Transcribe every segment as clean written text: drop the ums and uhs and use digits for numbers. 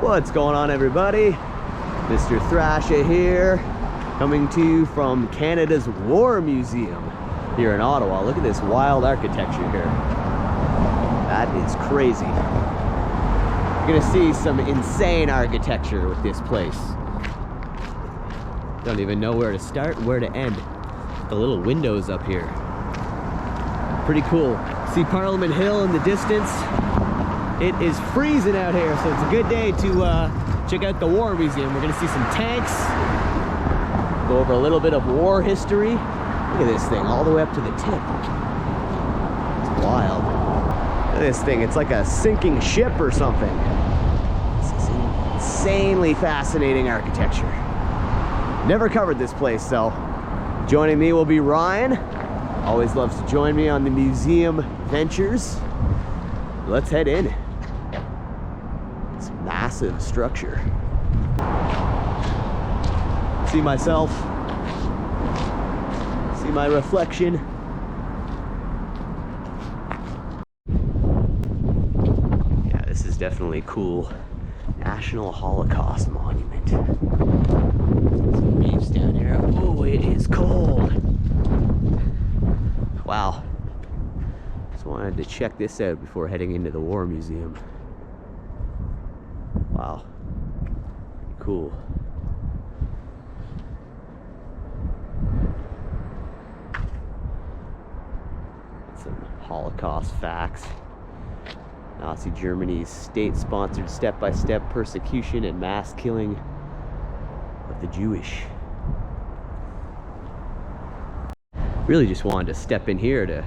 What's going on, everybody? Mr. Thrasha here, coming to you from Canada's War Museum here in Ottawa. Look at this wild architecture here. That is crazy. You're gonna see some insane architecture with this place. Don't even know where to start and where to end. The little windows up here. Pretty cool. See Parliament Hill in the distance? It is freezing out here, so it's a good day to check out the War Museum. We're gonna see some tanks, go over a little bit of war history. Look at this thing, all the way up to the tip. It's wild. Look at this thing, it's like a sinking ship or something. This is insanely fascinating architecture. Never covered this place, so joining me will be Ryan. Always loves to join me on the museum ventures. Let's head in. It's a massive structure. See myself. See my reflection. Yeah, this is definitely cool. National Holocaust Monument. Some reefs down here. Oh, it is cold. Wow. Just wanted to check this out before heading into the War Museum. Wow. Cool. Some Holocaust facts. Nazi Germany's state-sponsored step-by-step persecution and mass killing of the Jewish. Really just wanted to step in here to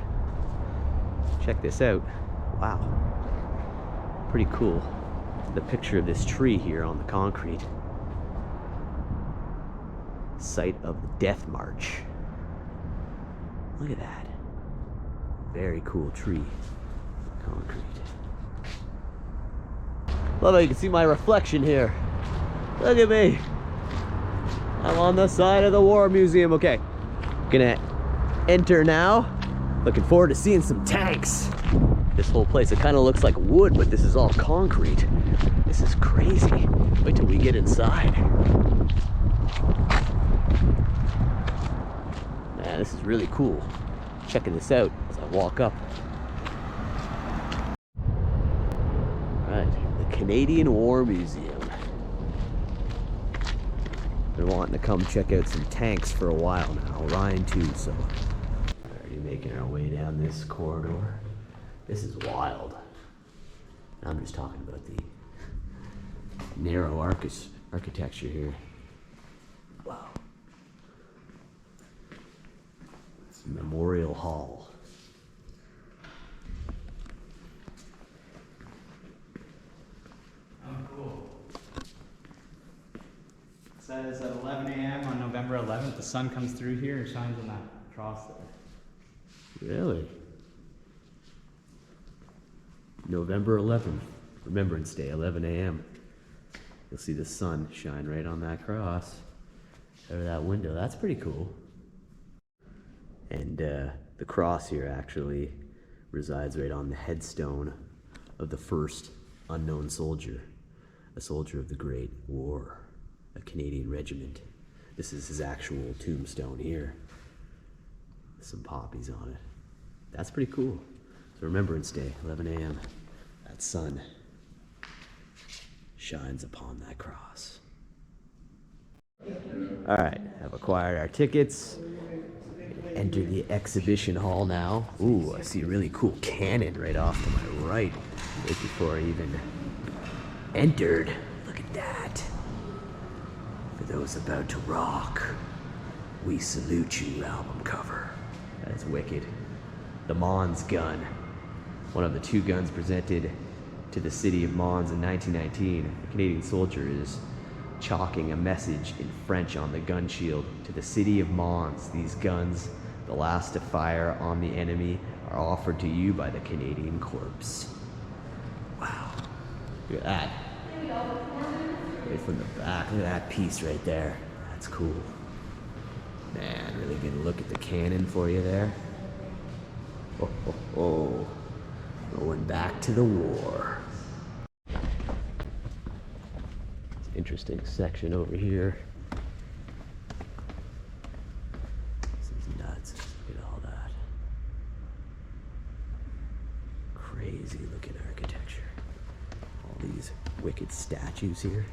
check this out. Wow. Pretty cool. The picture of this tree here on the concrete. Site of the Death March. Look at that. Very cool tree. Concrete. Love how you can see my reflection here. Look at me. I'm on the side of the War Museum. Okay. Gonna enter now. Looking forward to seeing some tanks. This whole place, it kind of looks like wood, but this is all concrete. This is crazy. Wait till we get inside. Man, this is really cool. Checking this out as I walk up. Alright, the Canadian War Museum. Been wanting to come check out some tanks for a while now. Ryan too, so already making our way down this corridor. This is wild. I'm just talking about the narrow architecture here. Wow. It's a memorial hall. Oh, cool. It says at 11 a.m. on November 11th, the sun comes through here and shines on that cross there. Really? November 11th, Remembrance Day, 11 a.m. You'll see the sun shine right on that cross out of that window. That's pretty cool. And the cross here actually resides right on the headstone of the first unknown soldier, a soldier of the Great War, a Canadian regiment. This is his actual tombstone here. Some poppies on it. That's pretty cool. It's Remembrance Day, 11 a.m. That sun shines upon that cross. All right, I've acquired our tickets. Enter the exhibition hall now. Ooh, I see a really cool cannon right off to my right before I even entered. Look at that. For those about to rock, we salute you album cover. That is wicked. The Mons gun, one of the two guns presented to the city of Mons in 1919. A Canadian soldier is chalking a message in French on the gun shield. To the city of Mons, these guns, the last to fire on the enemy, are offered to you by the Canadian Corps. Wow. Look at that. Right from the back. Look at that piece right there. That's cool. Man, really good look at the cannon for you there. Oh, oh, oh. Going back to the war. Interesting section over here. This is nuts. Look at all that. Crazy looking architecture. All these wicked statues here.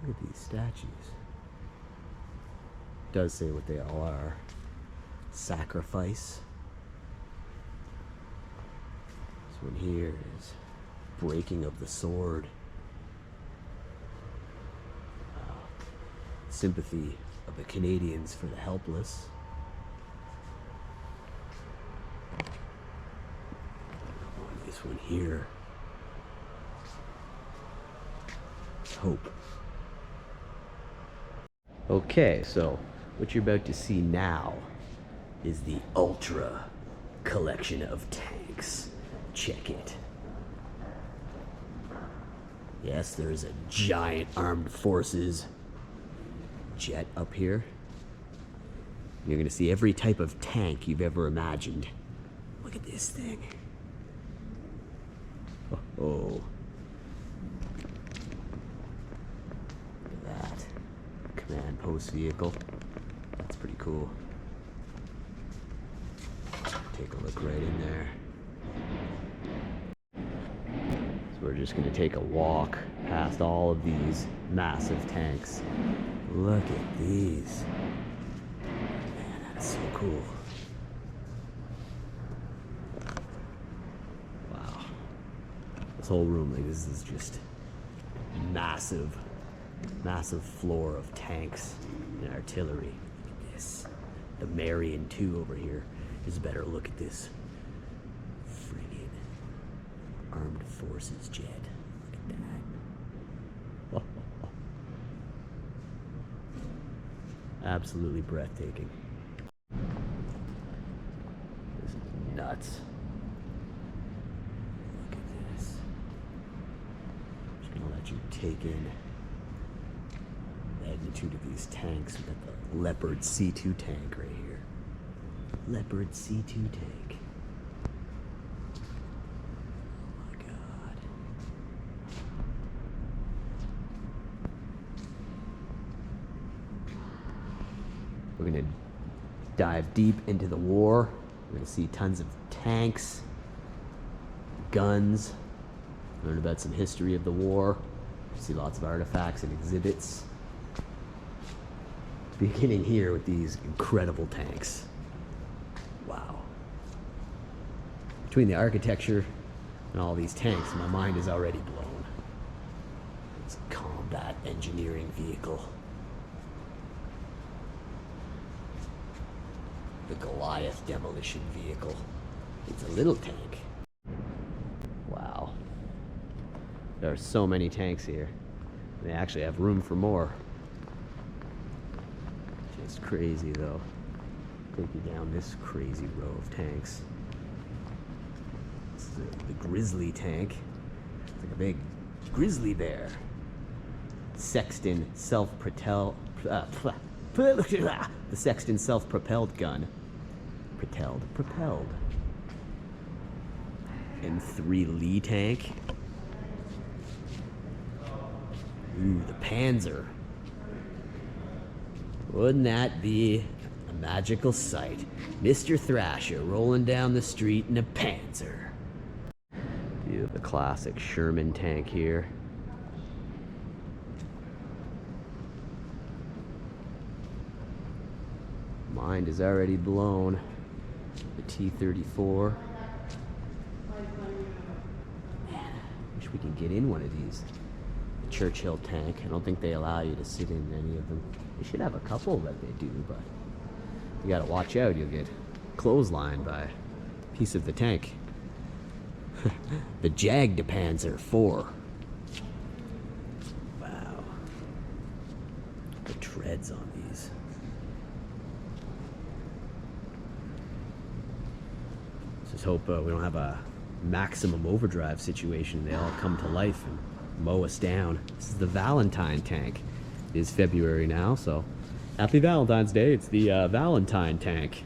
Look at these statues. It does say what they all are. Sacrifice. This one here is breaking of the sword. Sympathy of the Canadians for the helpless. This one here. Hope. Okay, so what you're about to see now is the Ultra collection of tanks. Check it. Yes, there's a giant armed forces jet up here. You're gonna see every type of tank you've ever imagined. Look at this thing. Oh. Look at that. Command post vehicle. That's pretty cool. Take a look right in there. So we're just gonna take a walk past all of these massive tanks. Look at these. Man, that's so cool. Wow. This whole room, like, this is just massive, massive floor of tanks and artillery. Look at this. The Marion 2 over here is a better look at this. Friggin' armed forces jet. Look at that. Absolutely breathtaking. This is nuts. Look at this. I'm just gonna let you take in the magnitude of these tanks. We got the Leopard C2 tank right here. Leopard C2 tank. Oh my God. We're gonna dive deep into the war. We're gonna see tons of tanks, guns, learn about some history of the war, see lots of artifacts and exhibits. Beginning here with these incredible tanks. Wow. Between the architecture and all these tanks, my mind is already blown. It's a combat engineering vehicle. The Goliath demolition vehicle. It's a little tank. Wow. There are so many tanks here. They actually have room for more. Just crazy though. Take you down this crazy row of tanks. This is the Grizzly tank. It's like a big grizzly bear. Sexton self-propelled the Sexton self-propelled gun. Propelled. M3 Lee tank. Ooh, the Panzer. Wouldn't that be a magical sight? Mr. Thrasha rolling down the street in a Panzer. View of the classic Sherman tank here. Mind is already blown. The T-34. Man, wish we could get in one of these. The Churchill tank. I don't think they allow you to sit in any of them. They should have a couple that they do, but you gotta watch out. You'll get clotheslined by a piece of the tank. The Jagdpanzer 4. Wow. The treads on these. Just hope we don't have a maximum overdrive situation. They all come to life and mow us down. This is the Valentine tank. It is February now, so happy Valentine's Day. It's the Valentine tank.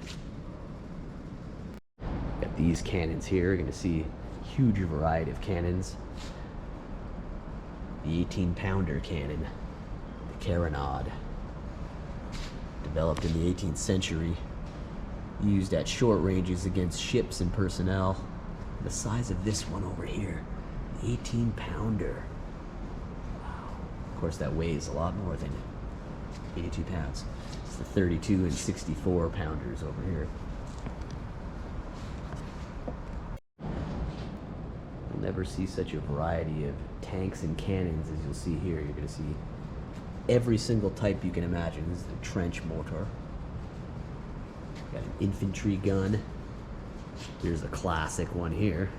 Got these cannons here. You're going to see a huge variety of cannons. The 18-pounder cannon, the carronade. Developed in the 18th century, used at short ranges against ships and personnel. The size of this one over here, the 18-pounder. Wow. Of course, that weighs a lot more than 82 pounds. It's the 32 and 64 pounders over here. You'll never see such a variety of tanks and cannons as you'll see here. You're going to see every single type you can imagine. This is the trench mortar. Got an infantry gun. Here's a classic one here.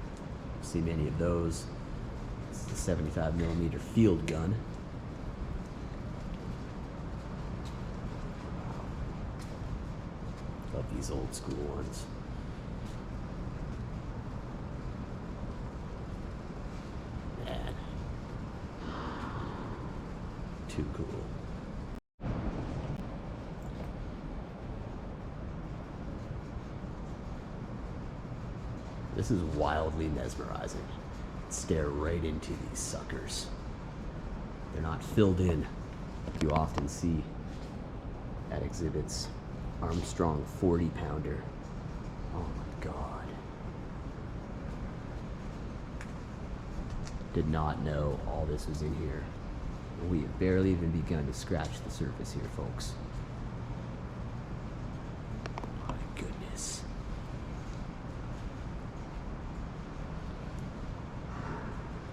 See many of those. This is the 75mm field gun. Love these old school ones. Man. Too cool. This is wildly mesmerizing. Stare right into these suckers. They're not filled in. You often see at exhibits. Armstrong 40-pounder. Oh my God. Did not know all this was in here. We have barely even begun to scratch the surface here, folks. My goodness.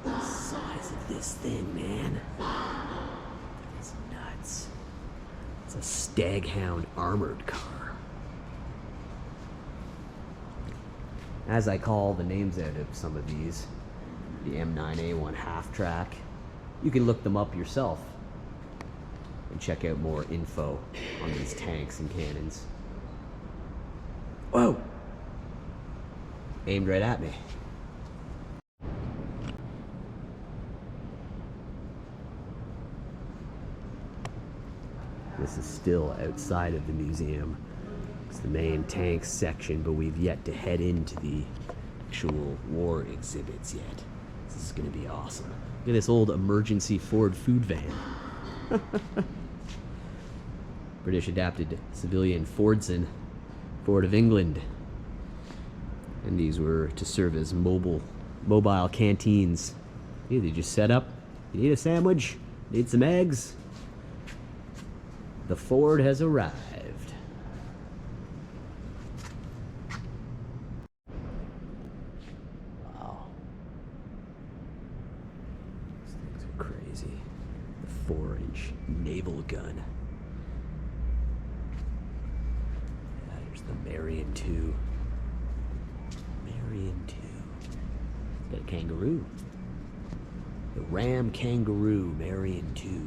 The size of this thing, man. It's nuts. It's a Staghound armored car. As I call the names out of some of these, the M9A1 half-track, you can look them up yourself and check out more info on these tanks and cannons. Whoa! Aimed right at me. This is still outside of the museum. It's the main tanks section, but we've yet to head into the actual war exhibits yet. This is going to be awesome. Look at this old emergency Ford food van. British adapted civilian Fordson, Ford of England. And these were to serve as mobile canteens. Yeah, they just set up. You need a sandwich? Need some eggs? The Ford has arrived. Wow. These things are crazy. The 4-inch naval gun. Yeah, here's the Marion II. Marion II. Got a kangaroo. The Ram Kangaroo Marion II.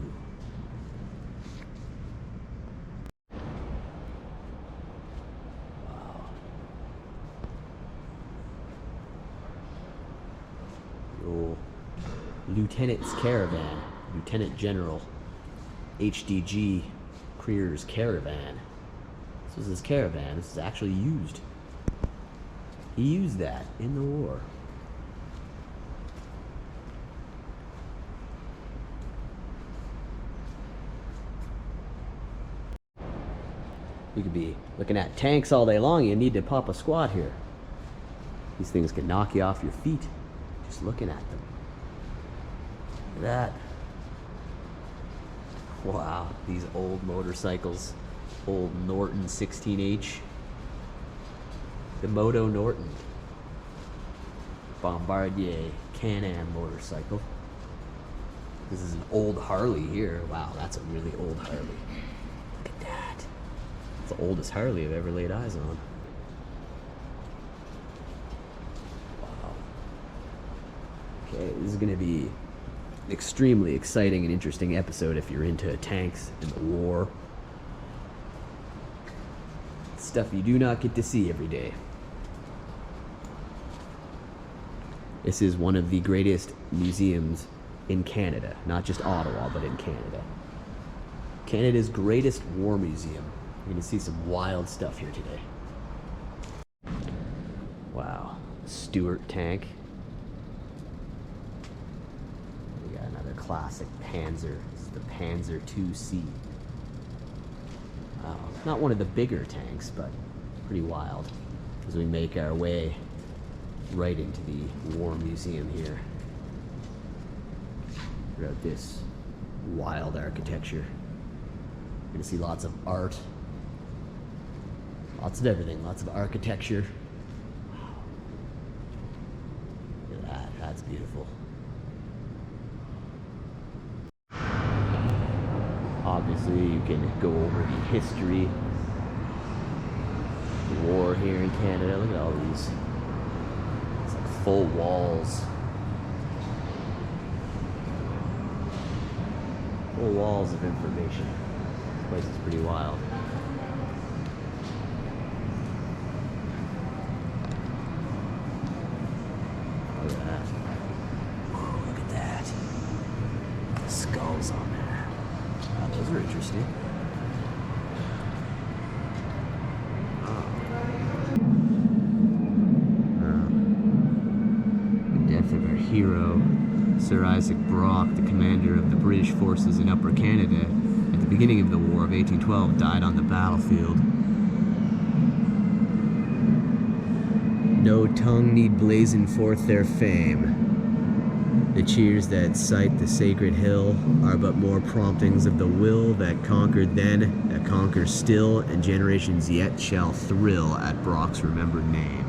Lieutenant's Caravan, Lieutenant General HDG Creer's Caravan. This was his caravan. This is actually used. He used that in the war. You could be looking at tanks all day long. You need to pop a squat here. These things can knock you off your feet just looking at them. Look at that. Wow, these old motorcycles. Old Norton 16H. The Moto Norton. Bombardier Can-Am motorcycle. This is an old Harley here. Wow, that's a really old Harley. Look at that. It's the oldest Harley I've ever laid eyes on. Wow. Okay, this is going to be an extremely exciting and interesting episode if you're into tanks and the war. Stuff you do not get to see every day. This is one of the greatest museums in Canada, not just Ottawa, but in Canada. Canada's greatest war museum. You're going to see some wild stuff here today. Wow, Stuart tank. We got another classic Panzer. This is the Panzer II-C. Not one of the bigger tanks, but pretty wild as we make our way right into the War Museum here. Throughout this wild architecture. You're gonna see lots of art, lots of everything, lots of architecture. Wow. Look at that, that's beautiful. Obviously, you can go over the history of the war here in Canada. Look at all these. It's like full walls. Full walls of information. This place is pretty wild. Look at that. Whoa, look at that. The skulls on there. Wow, those are interesting. The death of our hero, Sir Isaac Brock, the commander of the British forces in Upper Canada at the beginning of the War of 1812, died on the battlefield. No tongue need blazon forth their fame. The cheers that cite the sacred hill are but more promptings of the will that conquered then, that conquers still, and generations yet shall thrill at Brock's remembered name.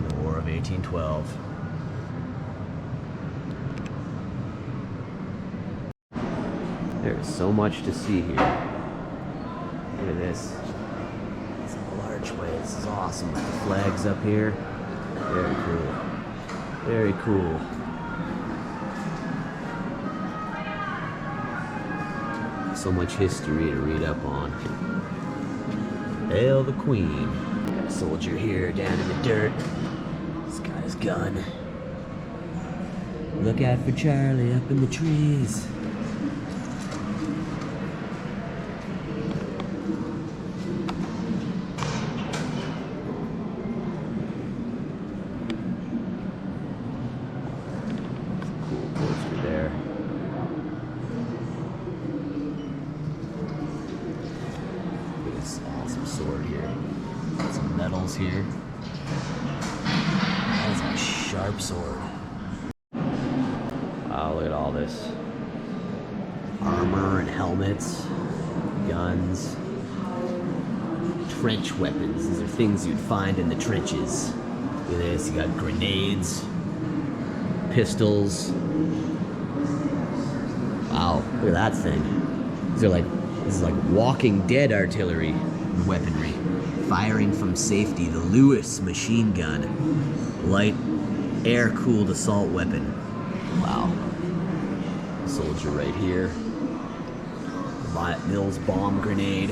The War of 1812. There's so much to see here. Look at this. It's a archway. This is awesome. The flags up here. Very cool. Very cool. So much history to read up on. Hail the Queen. Got a soldier here down in the dirt. He's got his gun. Look out for Charlie up in the trees. Cool poster there. This awesome sword here. Some medals here. That is a sharp sword. Wow, look at all this. Armor and helmets, guns, trench weapons. These are things you'd find in the trenches. Look at this, you got grenades, pistols. Wow, look at that thing. This is like Walking Dead artillery weaponry. Firing from safety, the Lewis machine gun. Light, air-cooled assault weapon. Wow. Soldier right here. Mills bomb grenade.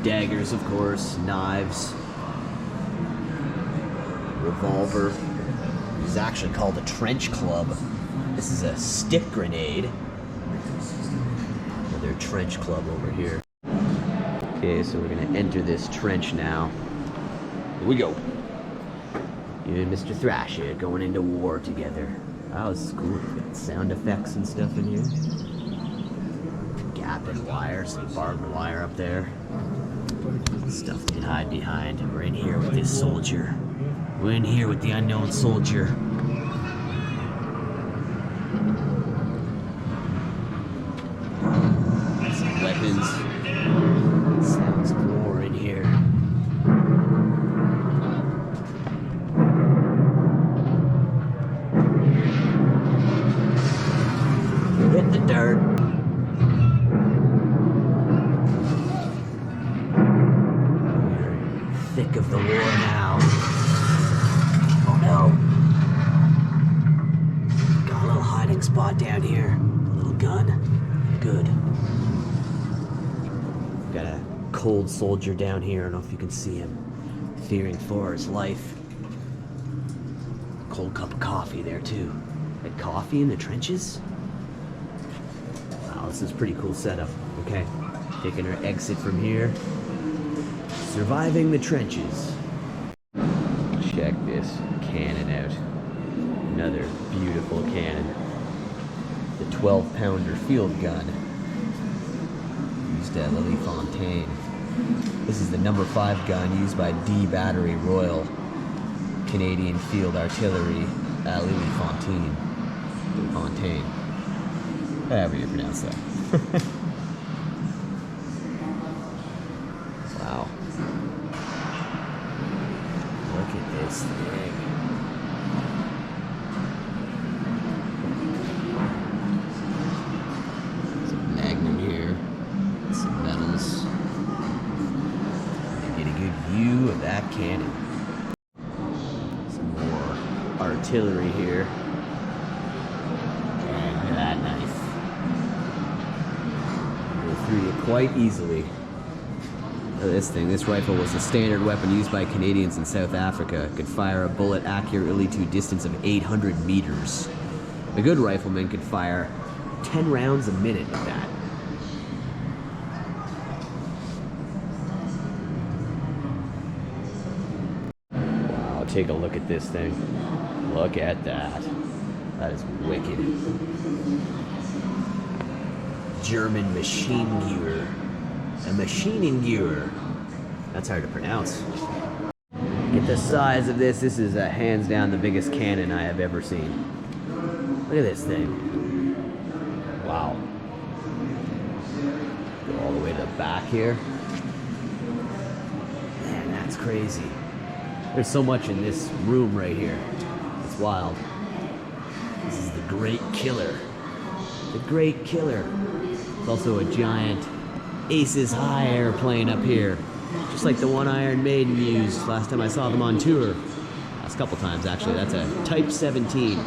Daggers, of course. Knives. Revolver. This is actually called a trench club. This is a stick grenade. Another trench club over here. Okay, so we're gonna enter this trench now. Here we go. You and Mr. Thrasha going into war together. Oh, this is cool. Got sound effects and stuff in here. Gap and wire, some barbed wire up there. Stuff you can hide behind. We're in here with this soldier. We're in here with the unknown soldier. Some weapons. Sounds of war in here. Hit the dirt. We're thick of the war now. Oh no. Got a little hiding spot down here. A little gun. Good. Got a cold soldier down here. I don't know if you can see him. Fearing for his life. Cold cup of coffee there too. Had coffee in the trenches? Wow, this is a pretty cool setup. Okay, taking our exit from here. Surviving the trenches. Check this cannon out. Another beautiful cannon. The 12-pounder field gun used at Lily Fontaine. This is the number 5 gun used by D Battery Royal Canadian Field Artillery at Lily Fontaine. However you pronounce that. Wow. Look at this thing. Some Magnum here. Some medals. You get a good view of that cannon. Some more artillery here. And that knife. Go through you quite easily. This thing, this rifle was a standard weapon used by Canadians in South Africa. It could fire a bullet accurately to a distance of 800 meters. A good rifleman could fire 10 rounds a minute with that. Wow, take a look at this thing. Look at that. That is wicked. German machine gewehr. A machining gewehr. That's hard to pronounce. Get the size of this. This is hands down the biggest cannon I have ever seen. Look at this thing. Wow. Go all the way to the back here. Man, that's crazy. There's so much in this room right here. It's wild. This is the Great Killer. The Great Killer. It's also a giant Aces High airplane up here. Just like the one Iron Maiden used last time I saw them on tour. Last couple times, actually. That's a Type 17.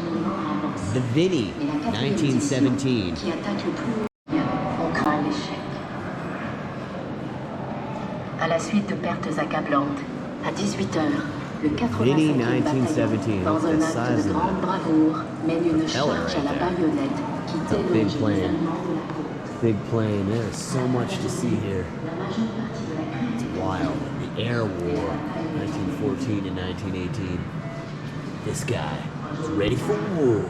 The Vinny, 1917. À la suite de pertes accablantes, à 18h, le 85e Vinny 1917. dans un That's the acte size de of grande it. bravoure, mène une Propeller charge à right la there. baïonnette qui It's a big déloge les plane. Allemands de la côte. Big plane. There's so much to see here. It's wild. The Air War, 1914 and 1918. This guy is ready for war.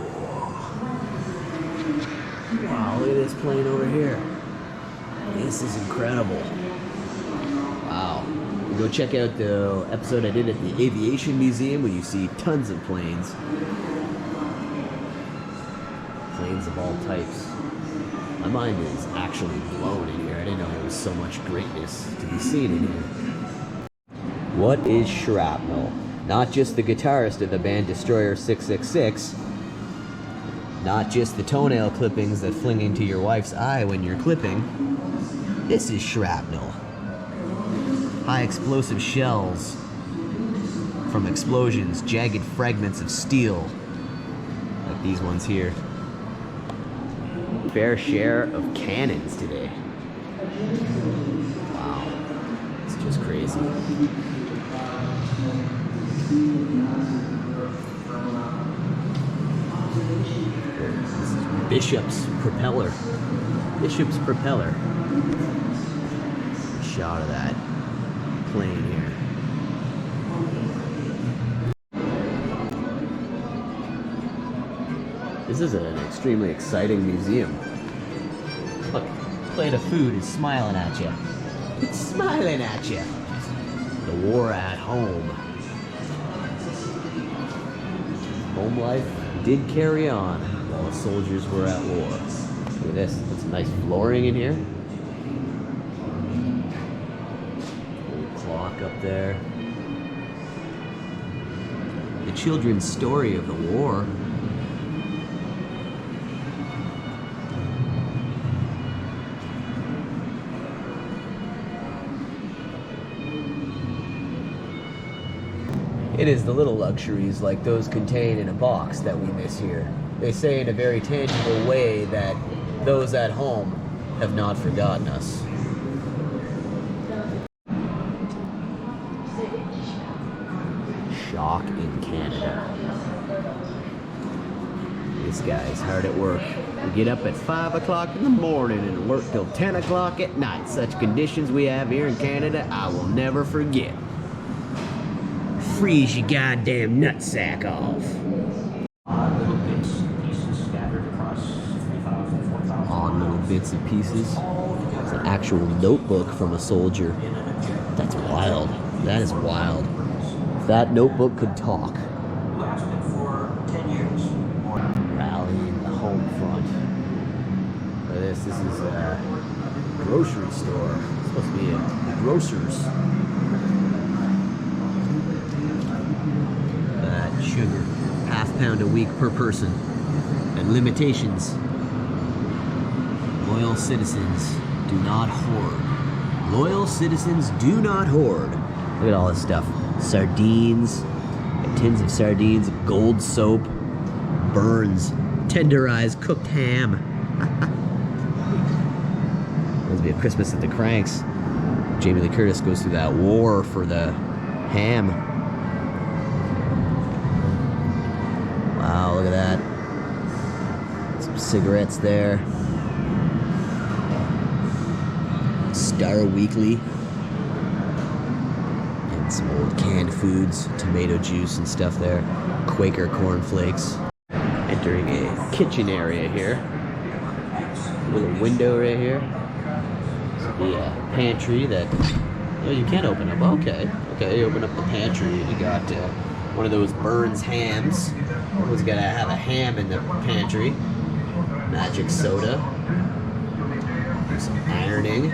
Wow, look at this plane over here. This is incredible. Wow. Go check out the episode I did at the Aviation Museum where you see tons of planes. Planes of all types. My mind is actually blown in here. I didn't know there was so much greatness to be seen in here. What is shrapnel? Not just the guitarist of the band Destroyer 666. Not just the toenail clippings that fling into your wife's eye when you're clipping. This is shrapnel. High explosive shells from explosions, jagged fragments of steel, like these ones here. Fair share of cannons today. Wow, it's just crazy. This is Bishop's propeller. Bishop's propeller. Shot of that plane here. This is an extremely exciting museum. Look, plate of food is smiling at you. It's smiling at you. The war at home. Home life did carry on while the soldiers were at war. Look at this. That's some nice flooring in here. Old clock up there. The children's story of the war. It is the little luxuries like those contained in a box that we miss here. They say in a very tangible way that those at home have not forgotten us. Shock in Canada. This guy's hard at work. We get up at 5 o'clock in the morning and work till 10 o'clock at night. Such conditions we have here in Canada, I will never forget. Freeze your goddamn nutsack off. Little bits, pieces scattered across 3,000 bits and pieces. It's an actual notebook from a soldier. That's wild. That is wild. If that notebook could talk. Rallying the home front. Look at this. This is a grocery store. It's supposed to be a grocer's. Sugar, £0.5 a week per person, and limitations. Loyal citizens do not hoard. Loyal citizens do not hoard. Look at all this stuff. Sardines, tins of sardines, gold soap, Burns, tenderized cooked ham. Must be a Christmas at the Cranks. Jamie Lee Curtis goes through that war for the ham. Wow, look at that. Some cigarettes there. Star Weekly. And some old canned foods, tomato juice and stuff there. Quaker cornflakes. Entering a kitchen area here. A little window right here. The pantry that, oh, you can open up. Okay, you open up the pantry and you got one of those Burns hams. Always gotta have a ham in the pantry. Magic soda. Some ironing.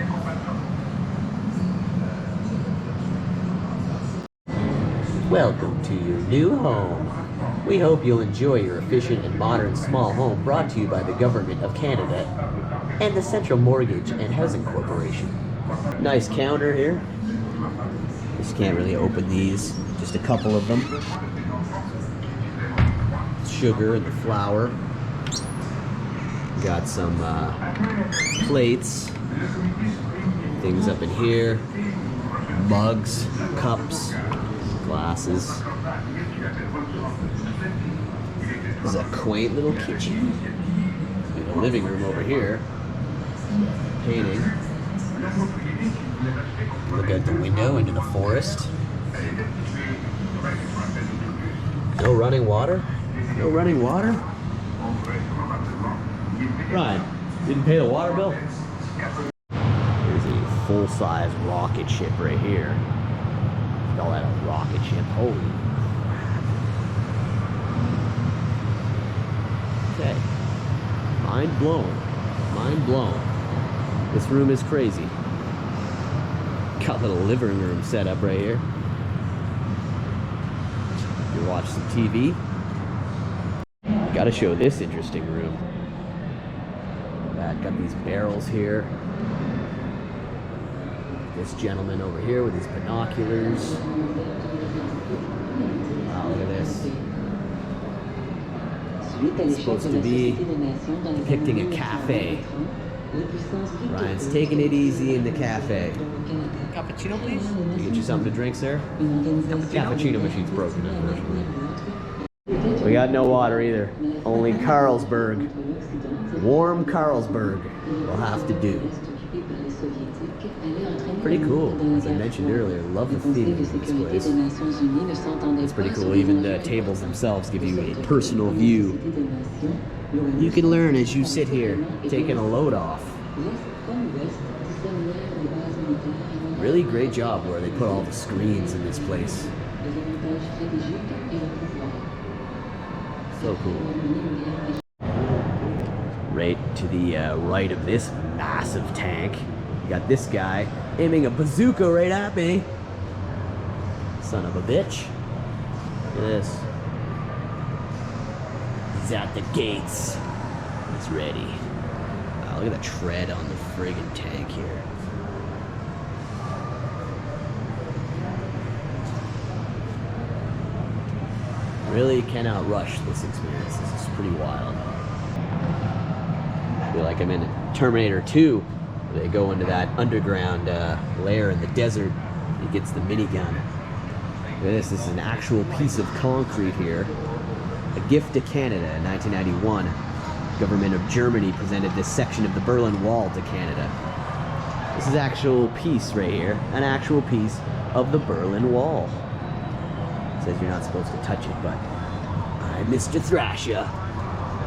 Welcome to your new home. We hope you'll enjoy your efficient and modern small home brought to you by the Government of Canada and the Central Mortgage and Housing Corporation. Nice counter here. Just can't really open these. Just a couple of them. Sugar and the flour. Got some plates. Things up in here. Mugs, cups, glasses. This is a quaint little kitchen. The living room over here. Painting. Look out the window into the forest. No running water? No running water? Ryan, didn't pay the water bill? Here's a full-size rocket ship right here. Call that a rocket ship. Holy. Okay. Mind blown. Mind blown. This room is crazy. Got a little living room set up right here. You watch some TV. Gotta show this interesting room. Got these barrels here. This gentleman over here with his binoculars. Wow, look at this. It's supposed to be depicting a cafe. Ryan's taking it easy in the cafe. Cappuccino, please? Can we get you something to drink, sir? Cappuccino machine's broken, unfortunately. We got no water either. Only Carlsberg. Warm Carlsberg will have to do. Pretty cool. As I mentioned earlier, love the theme of this place. It's pretty cool. Even the tables themselves give you a personal view. You can learn as you sit here, taking a load off. Really great job where they put all the screens in this place. So cool. Right to the right of this massive tank, you got this guy aiming a bazooka right at me. Son of a bitch. Look at this. He's at the gates. He's ready. Wow, look at the tread on the friggin' tank here. Really cannot rush this experience. This is pretty wild. I feel like I'm in Terminator 2. Where they go into that underground lair in the desert. He gets the minigun. Look at this. This is an actual piece of concrete here. A gift to Canada in 1991. The government of Germany presented this section of the Berlin Wall to Canada. This is actual piece right here. An actual piece of the Berlin Wall. It says you're not supposed to touch it, but I'm Mr. Thrasha.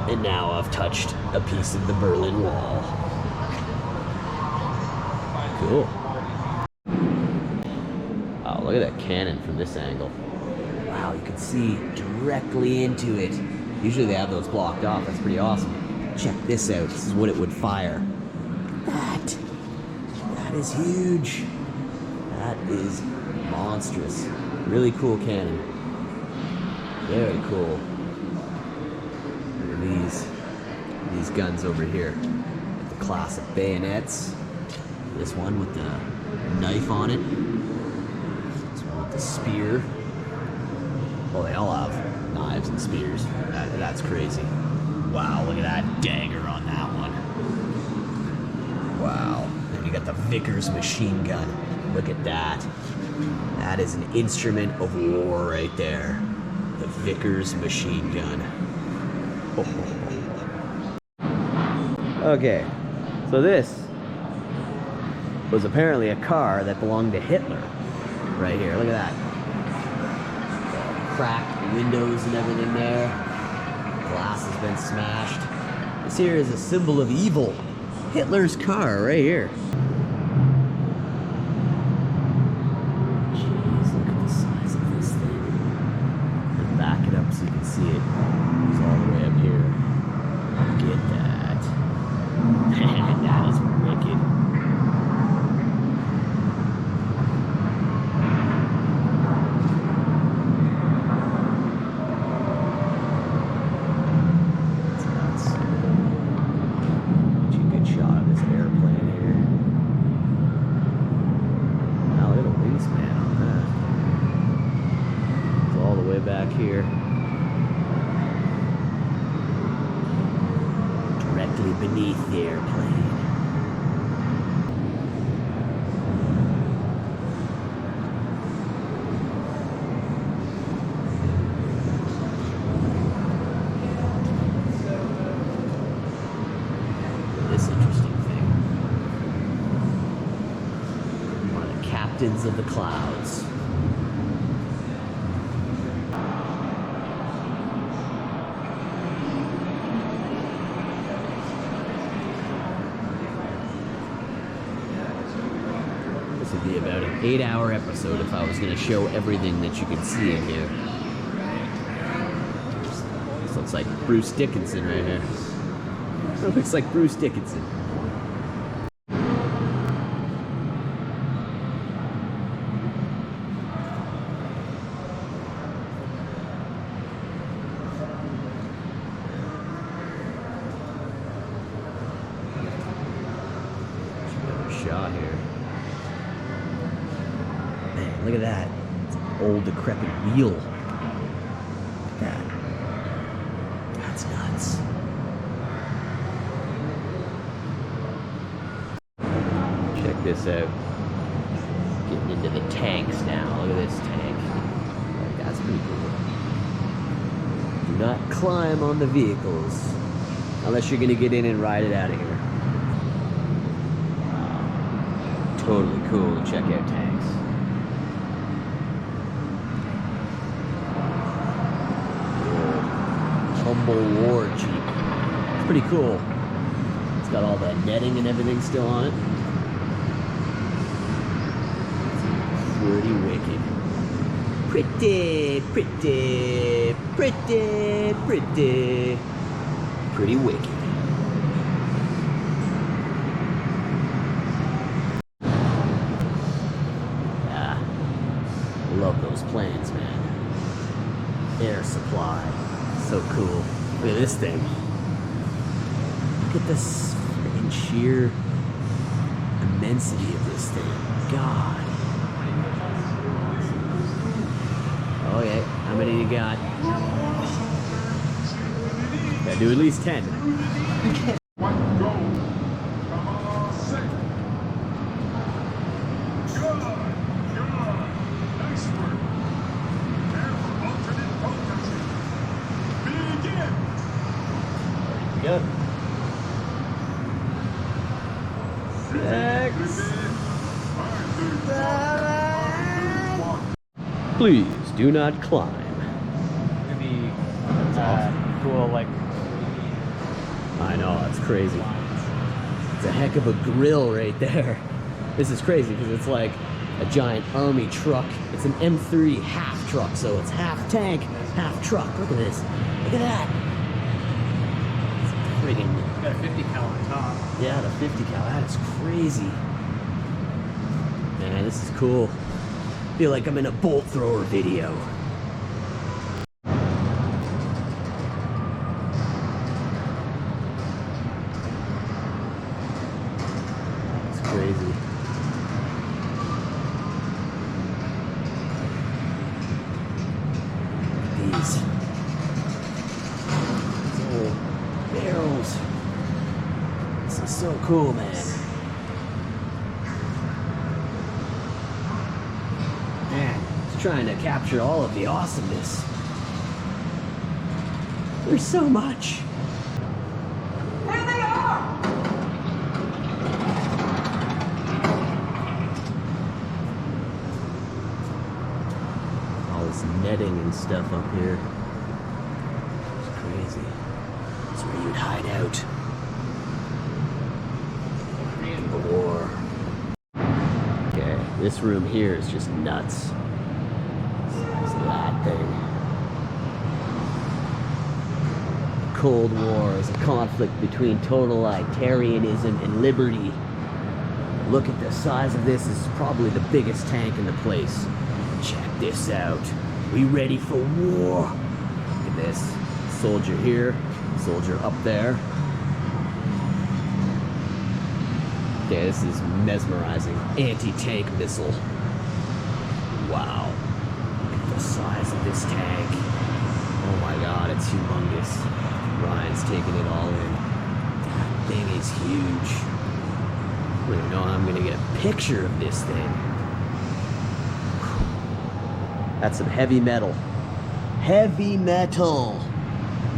And now I've touched a piece of the Berlin Wall. Cool. Oh, look at that cannon from this angle. Wow, you can see directly into it. Usually they have those blocked off. That's pretty awesome. Check this out. This is what it would fire. That is huge. That is monstrous. Really cool cannon. Very cool. Look at these guns over here. The classic bayonets. This one with the knife on it. This one with the spear. Well, they all have knives and spears. That's crazy. Wow, look at that dagger on that one. Wow. Then you got the Vickers machine gun. Look at that. That is an instrument of war right there. The Vickers machine gun. Oh. Okay, so this was apparently a car that belonged to Hitler. Right here, look at that. Cracked windows and everything there. Glass has been smashed. This here is a symbol of evil. Hitler's car right here. Jeez, look at the size of this thing. And back it up so you can see it. It's all the way up here. Look at that. That is wicked. Back here, directly beneath the airplane. This interesting thing. One of the captains of the clouds. This would be about an 8-hour episode if I was going to show everything that you can see in here. This looks like Bruce Dickinson right here. It looks like Bruce Dickinson. Shot here. Man, look at that. It's an old decrepit wheel. Look at that. That's nuts. Check this out. Getting into the tanks now. Look at this tank. That's pretty cool. Do not climb on the vehicles unless you're gonna get in and ride it out of here. Totally cool to check out tanks. Humble War Jeep. It's pretty cool. It's got all the netting and everything still on it. It's pretty wicked. Pretty wicked. Love those planes, man. Air supply. So cool. Look at this thing. Look at this freaking sheer immensity of this thing. God. Oh yeah. How many you got? Gotta do at least 10. Good. 6, 7. Please do not climb. It'd be cool, like. I know, it's crazy. It's a heck of a grill right there. This is crazy because it's like a giant army truck. It's an M3 half truck, so it's half tank, half truck. Look at this. Look at that. It's friggin'. It's got a 50 cal on top. Yeah, the 50 cal. That is crazy. Man, this is cool. Feel like I'm in a bolt thrower video. It's crazy. These old barrels. This is so cool, man. Man, just trying to capture all of the awesomeness. There's so much. There they are! All this netting and stuff up here. It's crazy. It's where you'd hide out in the war. Okay, this room here is just nuts. It's that thing. Cold War is a conflict between totalitarianism and liberty. Look at the size of this. This is probably the biggest tank in the place. Check this out. We ready for war? Look at this. Soldier here, soldier up there. Okay, this is mesmerizing. Anti-tank missile. Wow. Look at the size of this tank. Oh my god, it's humongous. Ryan's taking it all in. That thing is huge. I don't even know how I'm gonna get a picture of this thing. That's some heavy metal. Heavy metal!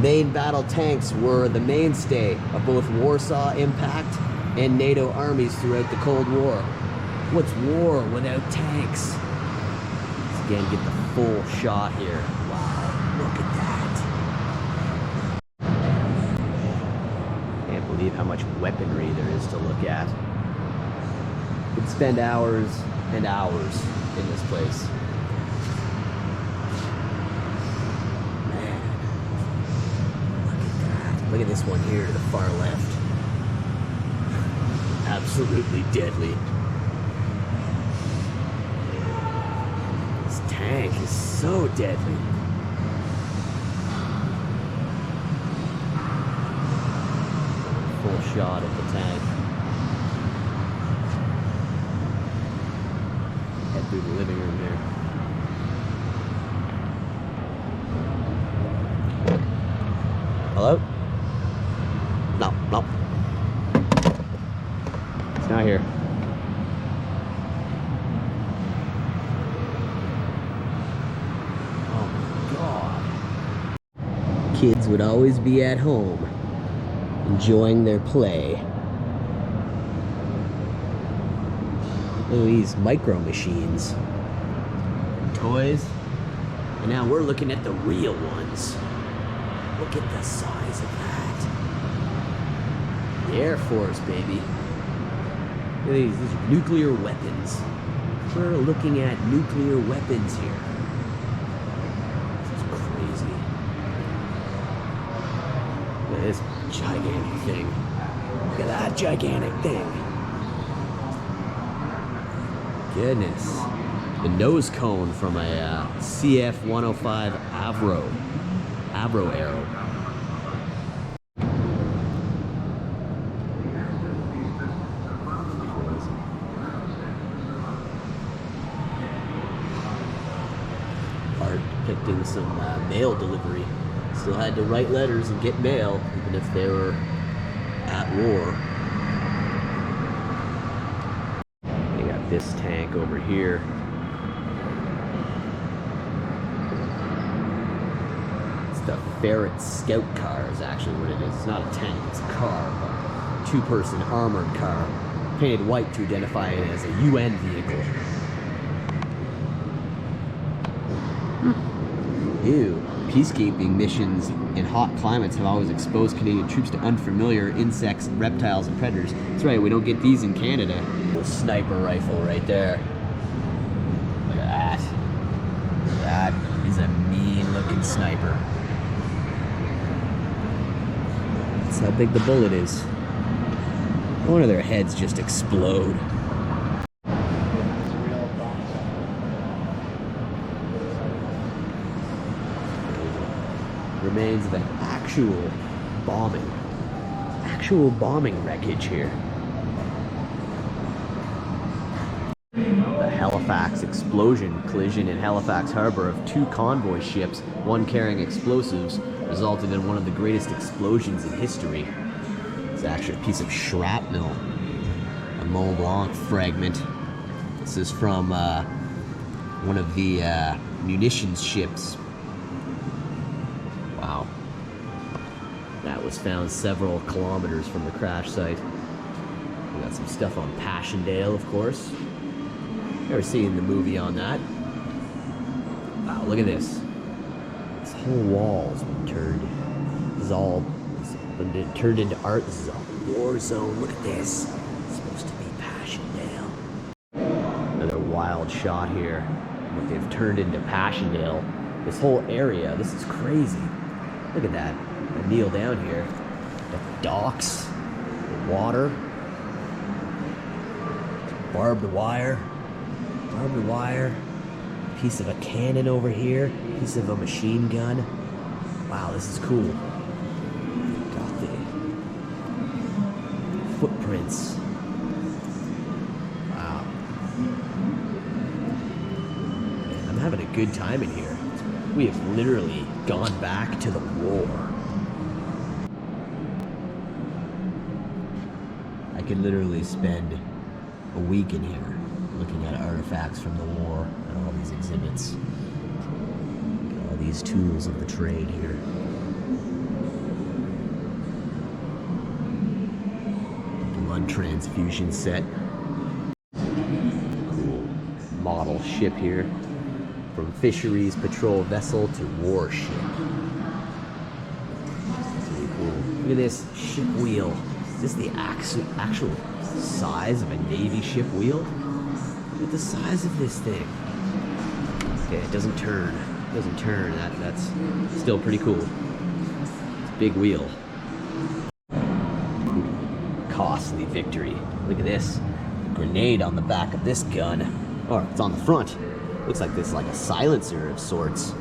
Main battle tanks were the mainstay of both Warsaw Impact and NATO armies throughout the Cold War. What's war without tanks? Let's again get the full shot here. Wow, look at that. Can't believe how much weaponry there is to look at. Could spend hours and hours in this place. Man, look at that. Look at this one here to the far left. Absolutely deadly. This tank is so deadly. Full shot of the tank. Head through the living room here. Hello? No, no. It's not here. Oh my god. Kids would always be at home, enjoying their play. Look at these micro machines. Toys. And now we're looking at the real ones. Look at the size of that. The Air Force, baby. Look at these are nuclear weapons. We're looking at nuclear weapons here. This is crazy. Look at this gigantic thing. Look at that gigantic thing. Goodness. The nose cone from a CF-105 Avro arrow. Art depicting some mail delivery. Still had to write letters and get mail, even if they were at war. They got this tank over here. The Ferret Scout car is actually what it is. It's not a tank, it's a car, but two-person armored car, painted white to identify it as a UN vehicle. Ew, Peacekeeping missions in hot climates have always exposed Canadian troops to unfamiliar insects, reptiles, and predators. That's right, we don't get these in Canada. A sniper rifle right there. Look at that. That is a mean-looking sniper. That's how big the bullet is. One of their heads just explode. Remains of an actual bombing wreckage here. The Halifax explosion collision in Halifax Harbor of 2 convoy ships, one carrying explosives, resulted in one of the greatest explosions in history. It's actually a piece of shrapnel, a Mont Blanc fragment. This is from one of the munitions ships. Wow. That was found several kilometers from the crash site. We got some stuff on Passchendaele, of course. Never seen the movie on that. Wow, look at this. This whole wall's been turned. This is all been turned into art. This is a war zone. Look at this. It's supposed to be Passchendaele. Another wild shot here. What they've turned into Passchendaele. This whole area, this is crazy. Look at that. I kneel down here. The docks, the water, barbed wire, piece of a cannon over here, piece of a machine gun. Wow, this is cool. Got the footprints. Wow. Man, I'm having a good time in here. We have literally gone back to the war. I could literally spend a week in here looking at artifacts from the war and all these exhibits. Look at all these tools of the trade here. Blood transfusion set. Cool model ship here. From fisheries patrol vessel to warship. That's really cool. Look at this ship wheel. Is this the actual size of a Navy ship wheel? Look at the size of this thing. Okay, it doesn't turn. It doesn't turn. That's still pretty cool. It's a big wheel. Costly victory. Look at this. A grenade on the back of this gun. Or it's on the front. Looks like this, like a silencer of sorts.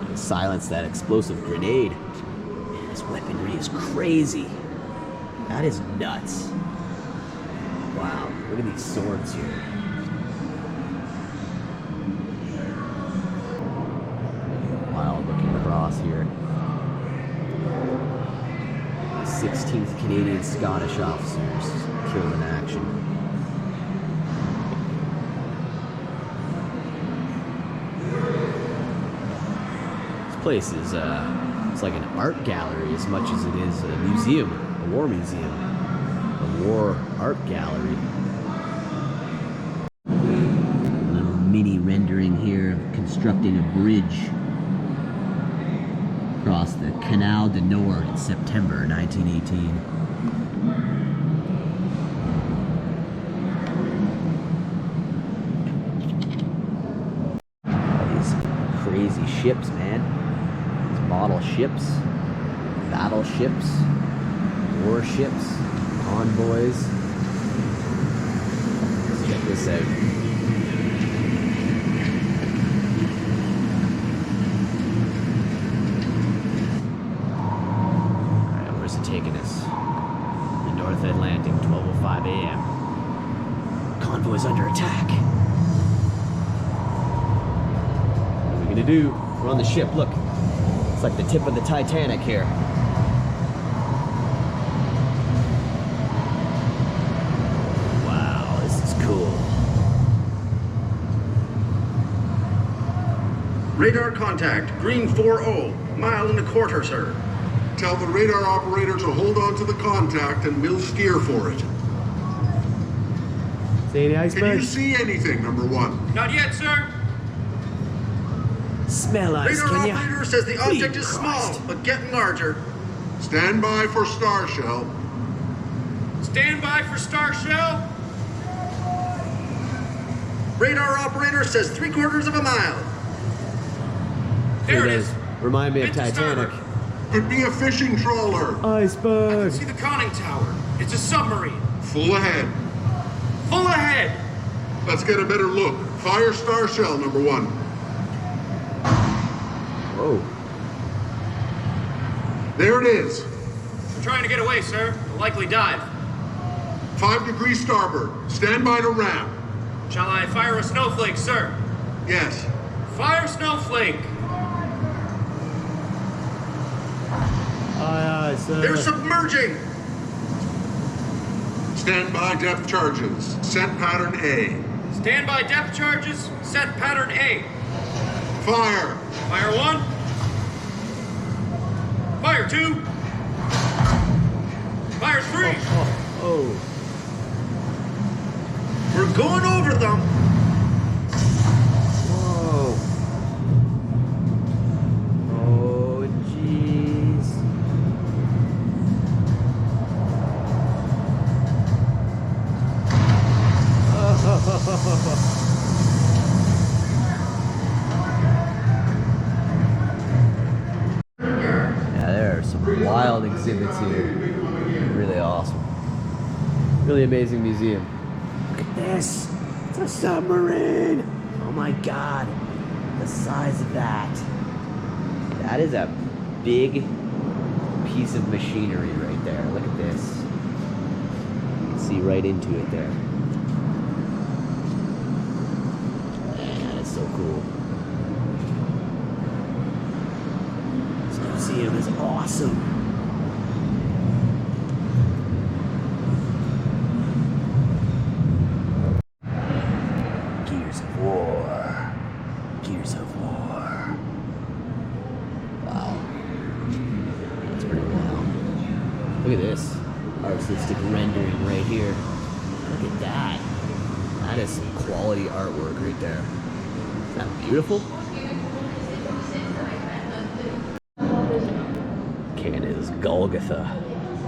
To silence that explosive grenade. Man, this weaponry is crazy. That is nuts. Wow, look at these swords here. Wild looking cross here. 16th Canadian Scottish officers killed in action. Place is it's like an art gallery as much as it is a museum, a war museum, a war art gallery. A little mini rendering here of constructing a bridge across the Canal du Nord in September 1918. All these crazy ships, man. Model ships, battleships, warships, convoys. Let's check this out. Alright, where's it taking us? The North Atlantic, 12:05 a.m. Convoy's under attack. What are we gonna do? We're on the ship, look. It's like the tip of the Titanic here. Wow, this is cool. Radar contact, green 40, mile and a quarter, sir. Tell the radar operator to hold on to the contact and we'll steer for it. See any Can you icebergs? see anything, number 1? Not yet, sir. Smell us, Radar can ya? operator says the object Please, is small, Christ. but getting larger. Stand by for Star Shell. Stand by for Star Shell. Radar operator says 3/4 of a mile. There it is. Remind me of Into Titanic. starboard. Could be a fishing trawler. Iceberg. See the conning tower. It's a submarine. Full ahead. Full ahead. Let's get a better look. Fire Star Shell number 1. Whoa. There it is. We're trying to get away, sir. We'll likely dive. 5 degrees starboard. Stand by to ram. Shall I fire a snowflake, sir? Yes. Fire snowflake. Aye, aye, sir. They're submerging. Stand by depth charges. Set pattern A. Stand by depth charges. Set pattern A. Fire. Fire 1. Fire 2. Fire 3. Oh. We're going over them. Whoa. Oh, jeez. Yeah, there are some wild exhibits here. Really awesome. Really amazing museum. Look at this. It's a submarine. Oh my god. The size of that. That is a big piece of machinery right there. Look at this. You can see right into it there. Man, that is so cool. This museum is awesome. Gears of War. Gears of War. Wow. That's pretty wild. Look at this. Artistic rendering right here. Look at that. That is some quality artwork right there. Isn't that beautiful? Canada's Golgotha.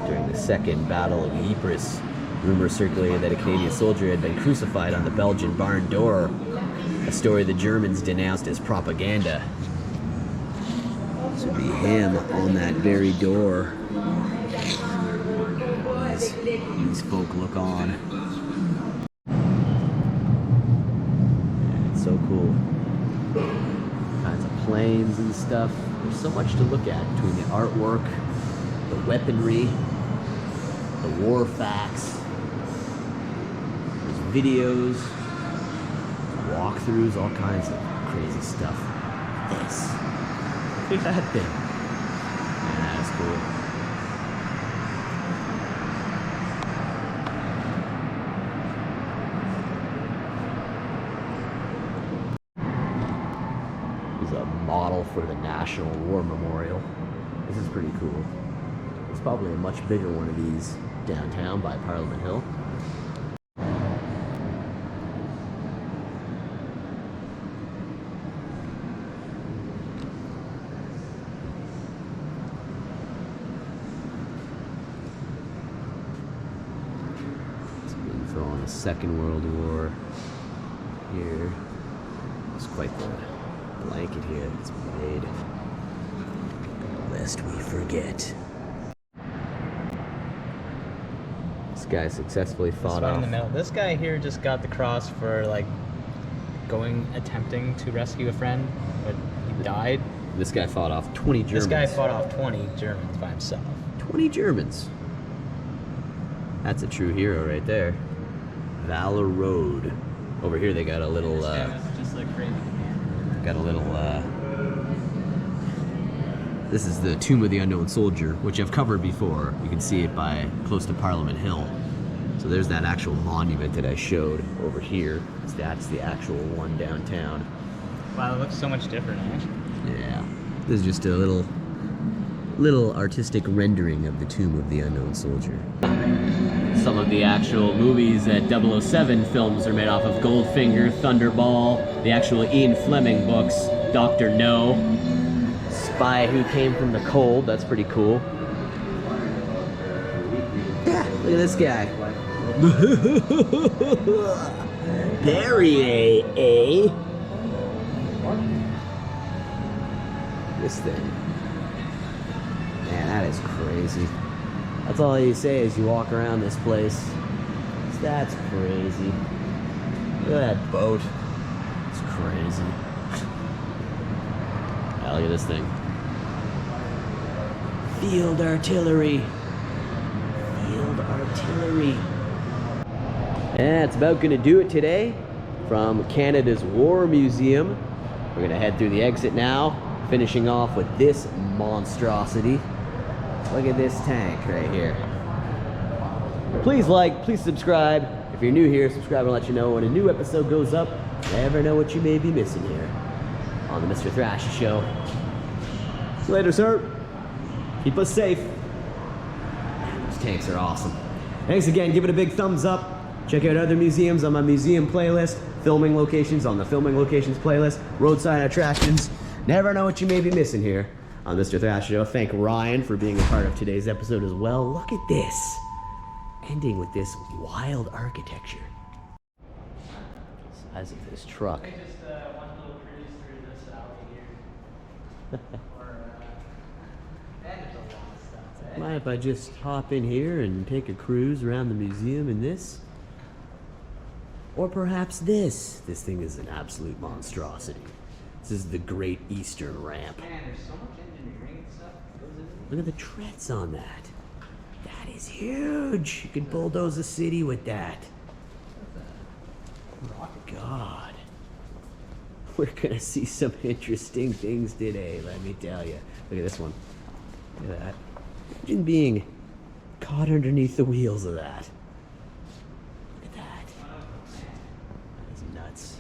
During the Second Battle of Ypres, rumors circulated that a Canadian soldier had been crucified on the Belgian barn door, a story the Germans denounced as propaganda. This would be him on that very door. These folk look on. It's so cool. Kinds of planes and stuff. There's so much to look at between the artwork, the weaponry, the war facts. There's videos, walkthroughs, all kinds of crazy stuff. This. Look at that thing. Man, that is cool. He's a model for the National War Memorial. This is pretty cool. There's probably a much bigger one of these downtown by Parliament Hill. Some info on the Second World War here. It's quite the blanket here that's made. Lest we forget. This guy successfully fought This one off. in the middle. This guy here just got the cross for like attempting to rescue a friend, but he died. This guy fought off 20 Germans. This guy fought off 20 Germans by himself. 20 Germans. That's a true hero right there. Valor Road. Over here they got a little This guy was just like crazy. got a little this is the Tomb of the Unknown Soldier, which I've covered before. You can see it by close to Parliament Hill. So there's that actual monument that I showed over here. That's the actual one downtown. Wow, it looks so much different, eh? Yeah. This is just a little artistic rendering of the Tomb of the Unknown Soldier. Some of the actual movies that 007 films are made off of. Goldfinger, Thunderball, the actual Ian Fleming books. Dr. No. Spy who came from the cold. That's pretty cool. Yeah, look at this guy. Perrier, eh? This thing. Man, that is crazy. That's all you say as you walk around this place. That's crazy. Look at that boat. It's crazy. Yeah, look at this thing. Field artillery. Field artillery. And that's about gonna do it today from Canada's War Museum. We're gonna head through the exit now, finishing off with this monstrosity. Look at this tank right here. Please like, please subscribe. If you're new here, subscribe and let you know when a new episode goes up. Never know what you may be missing here on the Mr. Thrasha Show. See you later, sir. Keep us safe. Man, those tanks are awesome. Thanks again. Give it a big thumbs up. Check out other museums on my museum playlist. Filming locations on the filming locations playlist. Roadside attractions. Never know what you may be missing here on Mr. Thrasha Show. Thank Ryan for being a part of today's episode as well. Look at this. Ending with this wild architecture. Size of this truck. Just one little cruise through this alley here. And there's a lot of stuff. Mind if I just hop in here and take a cruise around the museum in this? Or perhaps this. This thing is an absolute monstrosity. This is the Great Eastern Ramp. Man, there's so much engineering and stuff that goes into it. Look at the treads on that. That is huge. You could bulldoze a city with that. God. We're gonna see some interesting things today, let me tell you. Look at this one. Look at that. Imagine being caught underneath the wheels of that. Look at that. That is nuts.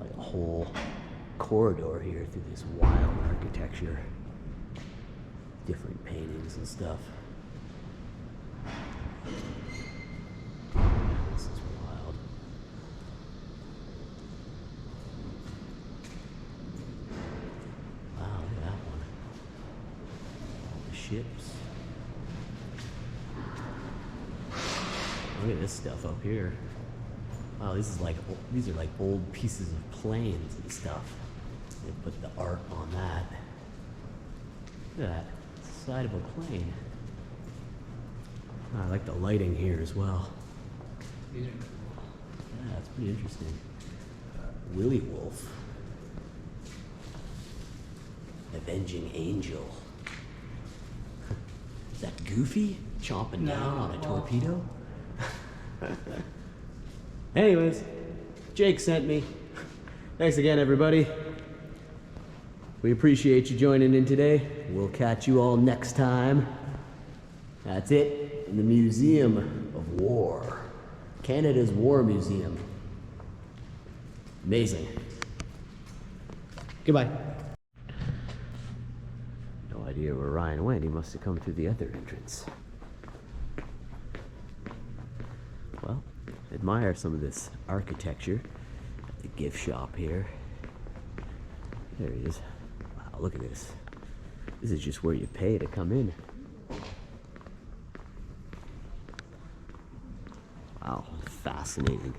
Like a whole corridor here through this wild architecture. Different paintings and stuff. This is wild. Wow, look at that one. All the ships. Look at this stuff up here. Wow, these are like old pieces of planes and stuff. They put the art on that. Look at that. It's the side of a plane. I like the lighting here as well. These are Yeah, that's pretty interesting. Willy Wolf. Avenging Angel. Is that Goofy chomping down on a torpedo? Anyways, Jake sent me. Thanks again, everybody. We appreciate you joining in today. We'll catch you all next time. That's it in the Museum of War. Canada's War Museum. Amazing. Goodbye. No idea where Ryan went. He must have come through the other entrance. Well, admire some of this architecture at the gift shop here. There he is. Wow, look at this. This is just where you pay to come in. Wow, fascinating.